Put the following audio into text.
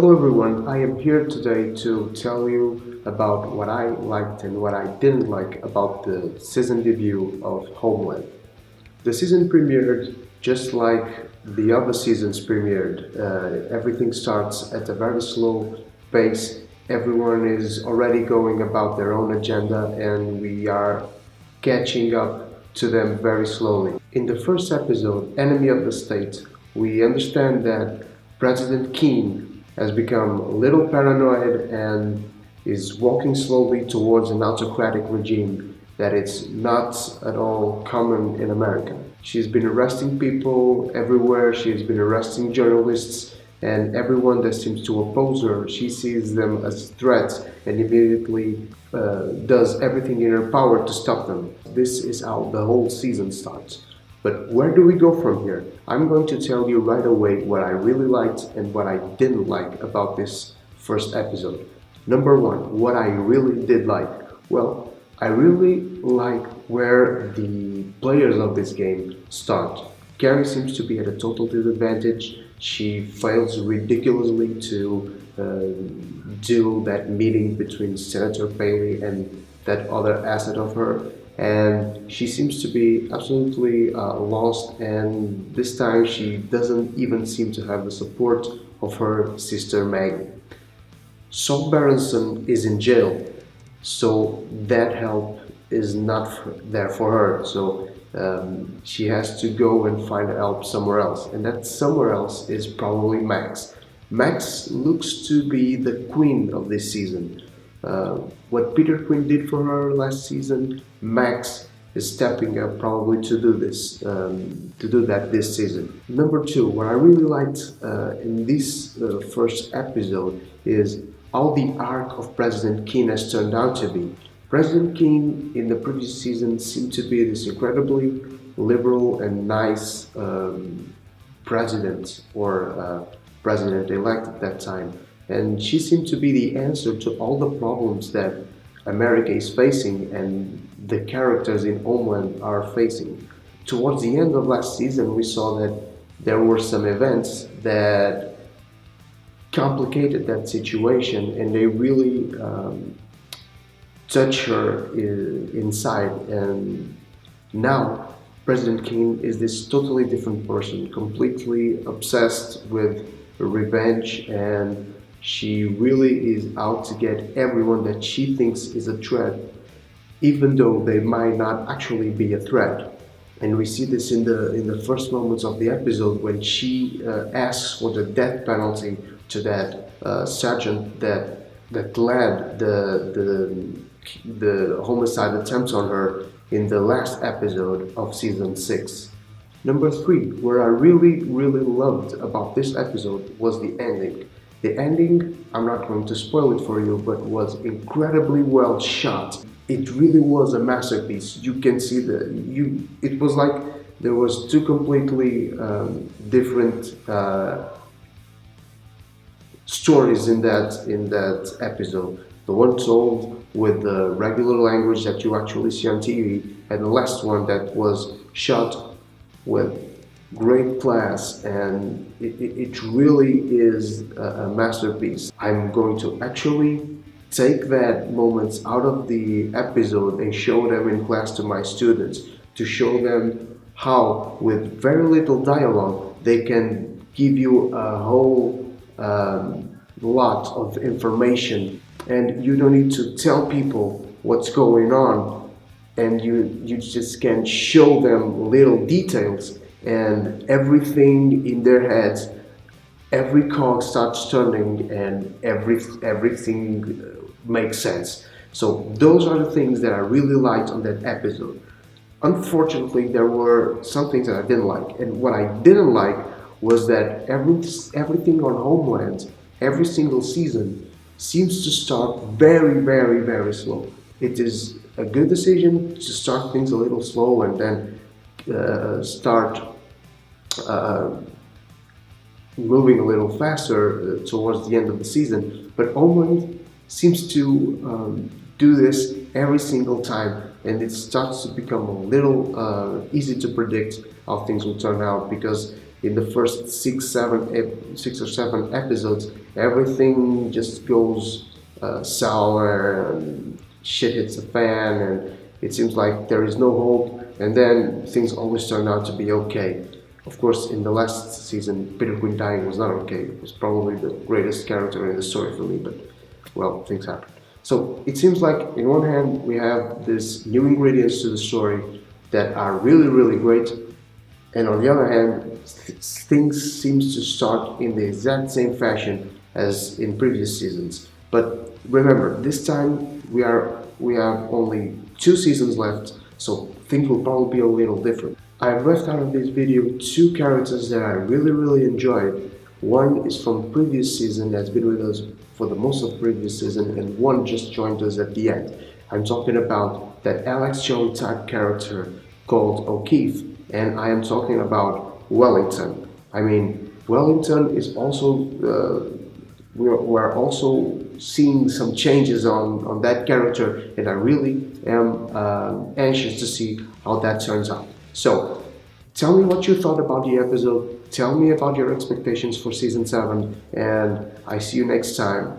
Hello everyone, I am here today to tell you about what I liked and what I didn't like about the season debut of Homeland. The season premiered just like the other seasons premiered. Everything starts at a very slow pace. Everyone is already going about their own agenda and we are catching up to them very slowly. In the first episode, Enemy of the State, we understand that President Keane has become a little paranoid and is walking slowly towards an autocratic regime that is not at all common in America. She's been arresting people everywhere, she's been arresting journalists, and everyone that seems to oppose her, she sees them as threats and immediately does everything in her power to stop them. This is how the whole season starts. But where do we go from here? I'm going to tell you right away what I really liked and what I didn't like about this first episode. Number one, what I really did like. Well, I really like where the players of this game start. Carrie seems to be at a total disadvantage. She fails ridiculously to do that meeting between Senator Paley and that other asset of her, and she seems to be absolutely lost, and this time she doesn't even seem to have the support of her sister Maggie. Saul Berenson is in jail, so that help is not there for her, so she has to go and find help somewhere else, and that somewhere else is probably Max. Max looks to be the queen of this season. What Peter Quinn did for her last season, Max is stepping up probably to do that this season. Number two, what I really liked in this first episode is how the arc of President Keane has turned out to be. President Keane in the previous season seemed to be this incredibly liberal and nice president or president-elect at that time. And she seemed to be the answer to all the problems that America is facing and the characters in Homeland are facing. Towards the end of last season, we saw that there were some events that complicated that situation and they really touched her inside. And now President Keane is this totally different person, completely obsessed with revenge, and she really is out to get everyone that she thinks is a threat, even though they might not actually be a threat. And we see this in the first moments of the episode when she asks for the death penalty to that sergeant that led the homicide attempt on her in the last episode of season 6. Number 3, where I really loved about this episode was the ending. The ending, I'm not going to spoil it for you, but was incredibly well shot. It really was a masterpiece. You can see it was like there was two completely different stories in that episode. The one told with the regular language that you actually see on TV, and the last one that was shot with great class, and it really is a masterpiece. I'm going to actually take that moments out of the episode and show them in class to my students, to show them how with very little dialogue they can give you a whole lot of information, and you don't need to tell people what's going on, and you just can show them little details, and everything in their heads, every cog starts turning and everything makes sense. So those are the things that I really liked on that episode. Unfortunately, there were some things that I didn't like, and what I didn't like was that everything on Homeland, every single season, seems to start very slow. It is a good decision to start things a little slow and then start moving a little faster towards the end of the season, but Homeland seems to do this every single time, and it starts to become a little easy to predict how things will turn out, because in the first six or seven episodes, everything just goes sour and shit hits the fan and it seems like there is no hope, and then things always turn out to be okay. Of course, in the last season, Peter Quinn dying was not okay. It was probably the greatest character in the story for me, but well, things happen. So it seems like, in one hand, we have these new ingredients to the story that are really, really great, and on the other hand, things seems to start in the exact same fashion as in previous seasons. But remember, this time we have only 2 seasons left, so things will probably be a little different. I've left out of this video 2 characters that I really enjoyed. One is from previous season, that's been with us for the most of the previous season, and one just joined us at the end. I'm talking about that Alex Jones type character called O'Keefe, and I am talking about Wellington. I mean, Wellington is also, we're also seeing some changes on that character, and I really am anxious to see how that turns out. So, tell me what you thought about the episode, tell me about your expectations for season 7, and I see you next time.